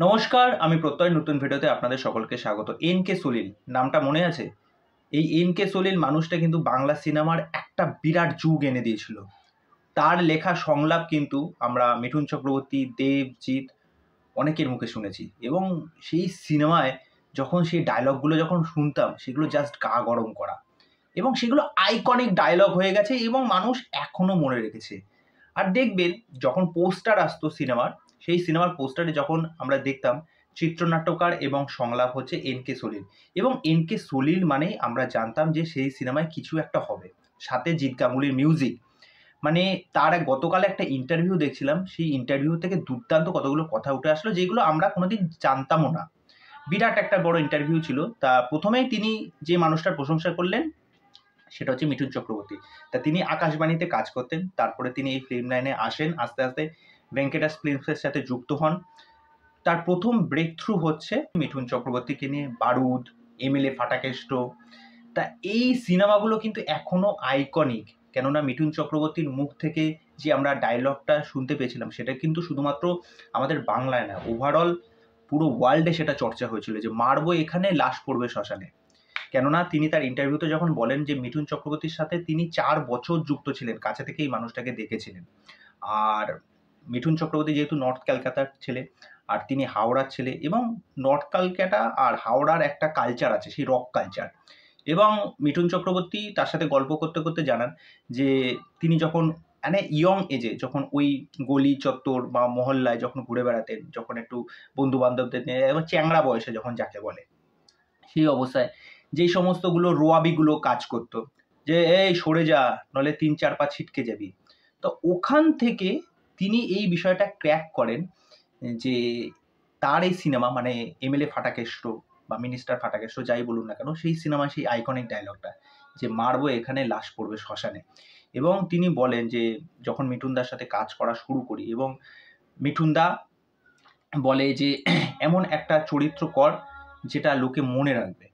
নমস্কার, আমি প্রত্যয় নতুন ভিডিওতে আপনাদের সকলকে স্বাগত। এন.কে সলিল নামটা মনে আছে? এই এন.কে সলিল মানুষটা কিন্তু বাংলা সিনেমার একটা বিরাট যুগ এনে দিয়েছিল। তার লেখা সংলাপ কিন্তু আমরা মিঠুন চক্রবর্তী, দেব, জিৎ অনেকের মুখে শুনেছি এবং সেই সিনেমায় যখন সেই ডায়লগগুলো যখন শুনতাম সেগুলো জাস্ট গা গরম করা এবং সেগুলো আইকনিক ডায়লগ হয়ে গেছে এবং মানুষ এখনো মনে রেখেছে। আর দেখবেন যখন পোস্টার আসতো সিনেমার, সেই সিনেমার পোস্টারে যখন আমরা দেখতাম চিত্রনাট্যকার এবং সংলাপ হচ্ছে এন.কে সলিল এবং এন.কে সলিল মানেই আমরা জানতাম যে সেই সিনেমায় কিছু একটা হবে। সাথে জিৎ গাঙ্গুলির মিউজিক, মানে তার গতকাল একটা ইন্টারভিউ দেখছিলাম, সেই ইন্টারভিউ থেকে দুর্দান্ত কতগুলো কথা উঠে আসলো যেগুলো আমরা কোনোদিন জানতামও না। বিরাট একটা বড় ইন্টারভিউ ছিল। তা প্রথমেই তিনি যে মানুষটার প্রশংসা করলেন সেটা হচ্ছে মিঠুন চক্রবর্তী। তা তিনি আকাশবাণীতে কাজ করতেন, তারপরে তিনি এই ফিল্ম লাইনে আসেন, আস্তে আস্তে ভেঙ্কটেশ ফিল্মসের সাথে যুক্ত হন। তার প্রথম ব্রেক থ্রু হচ্ছে মিঠুন চক্রবর্তীকে নিয়ে বারুদ, এমএলএ ফাটাকেষ্ট। তা এই সিনেমাগুলো কিন্তু এখনো আইকনিক, কেননা মিঠুন চক্রবর্তীর মুখ থেকে যে আমরা ডায়লগটা শুনতে পেয়েছিলাম সেটা কিন্তু শুধুমাত্র আমাদের বাংলায় না, ওভারঅল পুরো ওয়ার্ল্ডে সেটা চর্চা হয়েছিল যে মারবো এখানে, লাশ পড়বে শ্মশানে। কেননা তিনি তার ইন্টারভিউতে যখন বলেন যে মিঠুন চক্রবর্তীর সাথে তিনি 4 বছর যুক্ত ছিলেন, কাছে থেকে এই মানুষটাকে দেখেছিলেন। আর মিঠুন চক্রবর্তী যেহেতু নর্থ ক্যালকাতার ছেলে আর তিনি হাওড়ার ছেলে, এবং নর্থ ক্যালকাটা আর হাওড়ার একটা কালচার আছে, সেই রক কালচার। এবং মিঠুন চক্রবর্তী তার সাথে গল্প করতে করতে জানান যে তিনি যখন মানে ইয়ং এজে যখন ওই গলি চত্বর বা মহল্লায় যখন ঘুরে বেড়াতেন, যখন একটু বন্ধু বান্ধবদের নিয়ে এবং চ্যাংড়া বয়সে যখন যাকে বলে, সেই অবস্থায় যেই সমস্তগুলো রোয়াবিগুলো কাজ করতো যে এই সরে যা, নলে 3-4 পা ছিটকে যাবি। তো ওখান থেকে তিনি এই বিষয়টা ক্র্যাক করেন যে তার এই সিনেমা মানে এমএলএ ফাটাকেষ্ট বা মিনিস্টার ফাটাকেষ্ট যাই বলুন না কেন, সেই সিনেমা সেই আইকনিক ডায়লগটা যে মারবো এখানে, লাশ পড়বে শ্মশানে। এবং তিনি বলেন যে যখন মিঠুনদার সাথে কাজ করা শুরু করি এবং মিঠুনদা বলে যে এমন একটা চরিত্র কর যেটা লোকে মনে রাখবে।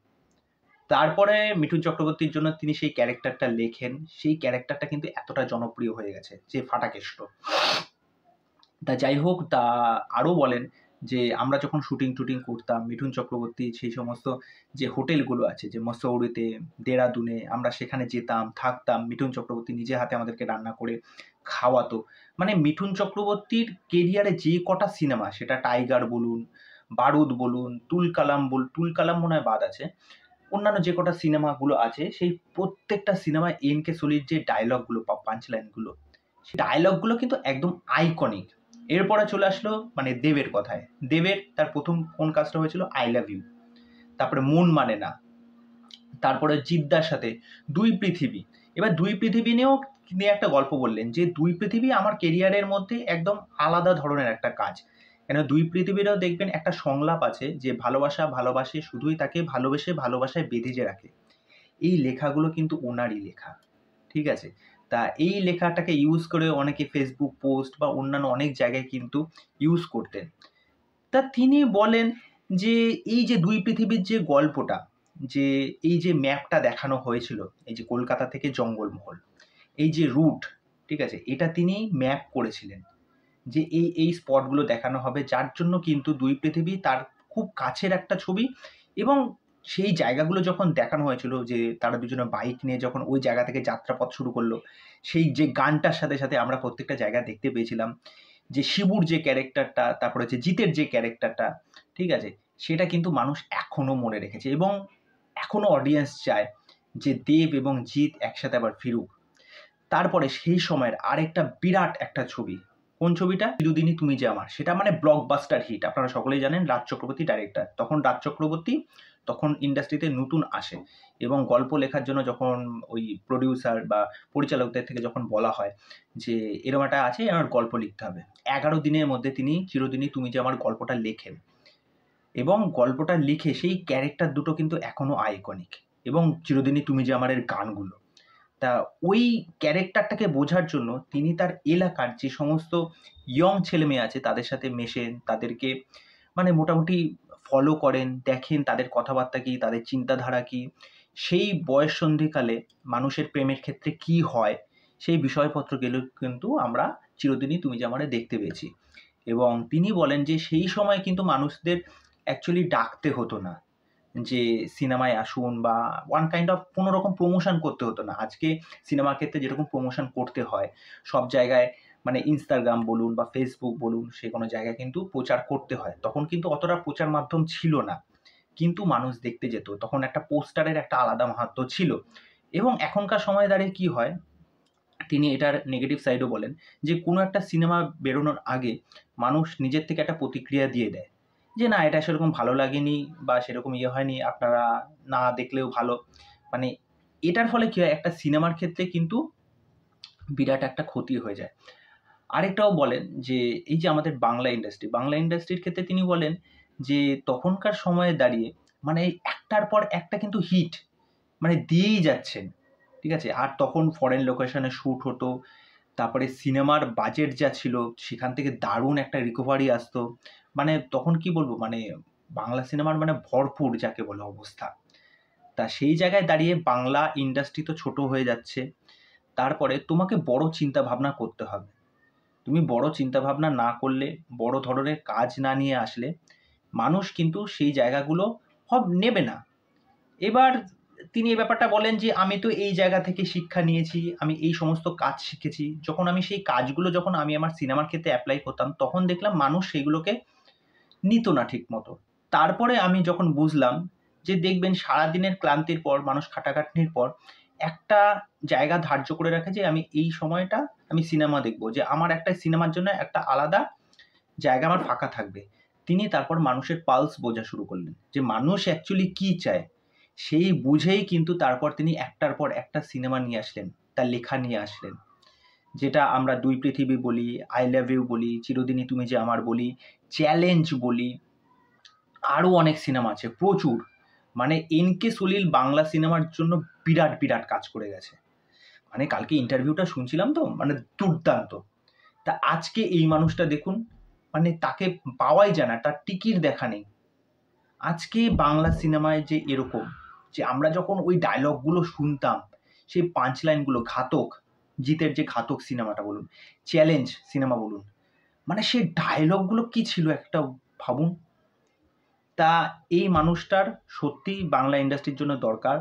তারপরে মিঠুন চক্রবর্তীর জন্য তিনি সেই ক্যারেক্টারটা লেখেন, সেই ক্যারেক্টারটা কিন্তু এতটা জনপ্রিয় হয়ে গেছে যে ফাটাকেষ্ট। তা যাই হোক, তা আরও বলেন যে আমরা যখন শুটিং টুটিং করতাম মিঠুন চক্রবর্তী সেই সমস্ত যে হোটেলগুলো আছে, যে মসৌরিতে, দেরাদুনে, আমরা সেখানে যেতাম, থাকতাম। মিঠুন চক্রবর্তী নিজে হাতে আমাদেরকে রান্না করে খাওয়াতো। মানে মিঠুন চক্রবর্তীর কেরিয়ারে যে কটা সিনেমা, সেটা টাইগার বলুন, বারুদ বলুন, তুলকালাম মনে হয় বাদ আছে, অন্যান্য যে কটা সিনেমাগুলো আছে সেই প্রত্যেকটা সিনেমায় এন.কে সলির যে ডায়লগগুলো বা পাঞ্চ লাইনগুলো, সেই ডায়লগগুলো কিন্তু একদম আইকনিক। এরপরে চলে আসলো মানে দেবের কথায়। দেবের তার প্রথম কোন কাজটা হয়েছিল? I love you. তারপরে মন মানে না। তারপরে জিদ্দার সাথে দুই পৃথিবী। এবার দুই পৃথিবী নিয়ে একটা গল্প বললেন যে দুই পৃথিবী আমার কেরিয়ারের মধ্যে একদম আলাদা ধরনের একটা কাজ। কেন দুই পৃথিবীরও দেখবেন একটা সংলাপ আছে যে ভালোবাসা ভালোবাসে শুধুই তাকে ভালোবেসে ভালোবাসায় বেঁধে যে রাখে। এই লেখাগুলো কিন্তু ওনারই লেখা। ঠিক আছে? তা এই লেখাটাকে ইউজ করে অনেকে ফেসবুক পোস্ট বা অন্যান্য অনেক জায়গায় কিন্তু ইউজ করতেন। তা তিনি বলেন যে এই যে দুই পৃথিবীর যে গল্পটা, যে এই যে ম্যাপটা দেখানো হয়েছিল, এই যে কলকাতা থেকে জঙ্গলমহল, এই যে রুট, ঠিক আছে? এটা তিনি ম্যাপ করেছিলেন যে এই স্পটগুলো দেখানো হবে, যার জন্য কিন্তু দুই পৃথিবী তার খুব কাছের একটা ছবি। এবং সেই জায়গাগুলো যখন দেখানো হয়েছিল যে তারা দুজনে বাইক নিয়ে যখন ওই জায়গা থেকে যাত্রাপথ শুরু করলো, সেই যে গানটার সাথে সাথে আমরা প্রত্যেকটা জায়গা দেখতে পেয়েছিলাম যে শিবুর যে ক্যারেক্টারটা, তারপরে হচ্ছে জিতের যে ক্যারেক্টারটা, ঠিক আছে? সেটা কিন্তু মানুষ এখনো মনে রেখেছে এবং এখনো অডিয়েন্স চায় যে দেব এবং জিৎ একসাথে আবার ফিরুক। তারপরে সেই সময়ের আরেকটা বিরাট একটা ছবি, কোন ছবিটা? চিরদিনই তুমি যে আমার, সেটা মানে ব্লকবাস্টার হিট। আপনারা সকলেই জানেন রাজ চক্রবর্তী ডাইরেক্টর। তখন রাজ চক্রবর্তী তখন ইন্ডাস্ট্রিতে নতুন আসে এবং গল্প লেখার জন্য যখন ওই প্রডিউসার বা পরিচালকদের থেকে যখন বলা হয় যে এরকম একটা আছে, আমার গল্প লিখতে হবে, 11 দিনের মধ্যে তিনি চিরদিনই তুমি যে আমার গল্পটা লেখেন এবং গল্পটা লিখে সেই ক্যারেক্টার দুটো কিন্তু এখনো আইকনিক এবং চিরদিনই তুমি যে আমারের গানগুলো। তা ওই ক্যারেক্টারটাকে বোঝার জন্য তিনি তার এলাকার যে সমস্ত ইয়ং ছেলেমেয়ে আছে তাদের সাথে মেশেন, তাদেরকে মানে মোটামুটি ফলো করেন, দেখেন তাদের কথাবার্তা কী, তাদের চিন্তাধারা কী, সেই বয়ঃসন্ধিকালে মানুষের প্রেমের ক্ষেত্রে কী হয়, সেই বিষয়পত্রগুলো কিন্তু আমরা চিরদিনই তুমি যে আমারে দেখতে পেয়েছি। এবং তিনি বলেন যে সেই সময় কিন্তু মানুষদের অ্যাকচুয়ালি ডাকতে হতো না যে সিনেমায় আসুন, বা ওয়ান কাইন্ড অফ কোনো রকম প্রমোশন করতে হতো না। আজকে সিনেমার ক্ষেত্রে যেরকম প্রমোশন করতে হয়, সব জায়গায় মানে ইনস্টাগ্রাম বলুন বা ফেসবুক বলুন, সে কোনো জায়গায় কিন্তু প্রচার করতে হয়। তখন কিন্তু অতটা প্রচার মাধ্যম ছিল না, কিন্তু মানুষ দেখতে যেত। তখন একটা পোস্টারের একটা আলাদা মাহাত্ম্য ছিল। এবং এখনকার সময়ে দাঁড়িয়ে কি হয়, তিনি এটার নেগেটিভ সাইডও বলেন যে কোনো একটা সিনেমা বেরোনোর আগে মানুষ নিজের থেকে একটা প্রতিক্রিয়া দিয়ে দেয় যে না, এটা সেরকম ভালো লাগেনি বা সেরকম ইয়ে হয়নি, আপনারা না দেখলেও ভালো। মানে এটার ফলে কি হয়, একটা সিনেমার ক্ষেত্রে কিন্তু বিরাট একটা ক্ষতি হয়ে যায়। আরেকটাও বলেন যে এই যে আমাদের বাংলা ইন্ডাস্ট্রির ক্ষেত্রে তিনি বলেন যে তখনকার সময়ে দাঁড়িয়ে মানে একটার পর একটা কিন্তু হিট মানে দিয়েই যাচ্ছেন, ঠিক আছে? আর তখন ফরেন লোকেশনে শ্যুট হতো, তারপরে সিনেমার বাজেট যা ছিল সেখান থেকে দারুণ একটা রিকভারি আসতো। মানে তখন কি বলবো, মানে বাংলা সিনেমার মানে ভরপুর যাকে বলে অবস্থা। তা সেই জায়গায় দাঁড়িয়ে বাংলা ইন্ডাস্ট্রি তো ছোট হয়ে যাচ্ছে। তারপরে তোমাকে বড় চিন্তা ভাবনা করতে হবে। তুমি বড় চিন্তাভাবনা না করলে, বড় ধরনের কাজ না নিয়ে আসলে মানুষ কিন্তু সেই জায়গাগুলো নেবে না। এবার তিনি এই ব্যাপারটা বলেন যে আমি তো এই জায়গা থেকে শিক্ষা নিয়েছি, আমি এই সমস্ত কাজ শিখেছি। যখন আমি সেই কাজগুলো যখন আমি আমার সিনেমার ক্ষেত্রে অ্যাপ্লাই করতাম, তখন দেখলাম মানুষ সেইগুলোকে নিত না ঠিক মতো। তারপরে আমি যখন বুঝলাম যে দেখবেন সারাদিনের ক্লান্তির পর, মানুষ খাটাখাটনির পর একটা জায়গা ধার্য করে রাখে যে আমি এই সময়টা আমি সিনেমা দেখব, যে আমার একটা সিনেমার জন্য একটা আলাদা জায়গা আমার ফাঁকা থাকবে। তিনি তারপর মানুষের পালস বোঝা শুরু করলেন যে মানুষ অ্যাকচুয়ালি কী চায়, সেই বুঝেই কিন্তু তারপর তিনি একটার পর একটা সিনেমা নিয়ে আসলেন, তার লেখা নিয়ে আসলেন। যেটা আমরা দুই পৃথিবী বলি, আই লাভ ইউ বলি, চিরদিনই তুমি যে আমার বলি, চ্যালেঞ্জ বলি, আরও অনেক সিনেমা আছে প্রচুর। মানে এনকে সলিল বাংলা সিনেমার জন্য বিরাট বিরাট কাজ করে গেছে। মানে কালকে ইন্টারভিউটা শুনছিলাম তো, মানে দুর্দান্ত। তা আজকে এই মানুষটা দেখুন, মানে তাকে পাওয়াই যায় না, তার টিকির দেখা নেই। আজকে বাংলা সিনেমায় যে এরকম, যে আমরা যখন ওই ডায়লগগুলো শুনতাম, সেই পাঁচ লাইনগুলো, ঘাতক, জিতের যে ঘাতক সিনেমাটা বলুন, চ্যালেঞ্জ সিনেমা বলুন, মানে সেই ডায়লগগুলো কি ছিল একটা ভাবুন। তা এই মানুষটার সত্যিই বাংলা ইন্ডাস্ট্রির জন্য দরকার।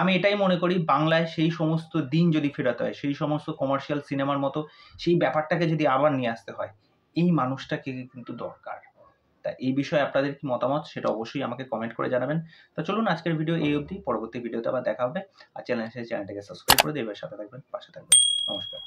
আমি এটাই মনে করি, বাংলায় সেই সমস্ত দিন যদি ফেরাতে হয়, সেই সমস্ত কমার্শিয়াল সিনেমার মতো সেই ব্যাপারটাকে যদি আবার নিয়ে আসতে হয়, এই মানুষটাকে কিন্তু দরকার। তা এই বিষয়ে আপনাদের কি মতামত সেটা অবশ্যই আমাকে কমেন্ট করে জানাবেন। তো চলুন আজকের ভিডিও এই অবধি, পরবর্তী ভিডিওতে আবার দেখা হবে। আর চ্যানেলটাকে সাবস্ক্রাইব করে দেবেন, সাথে থাকবেন, পাশে থাকবেন। নমস্কার।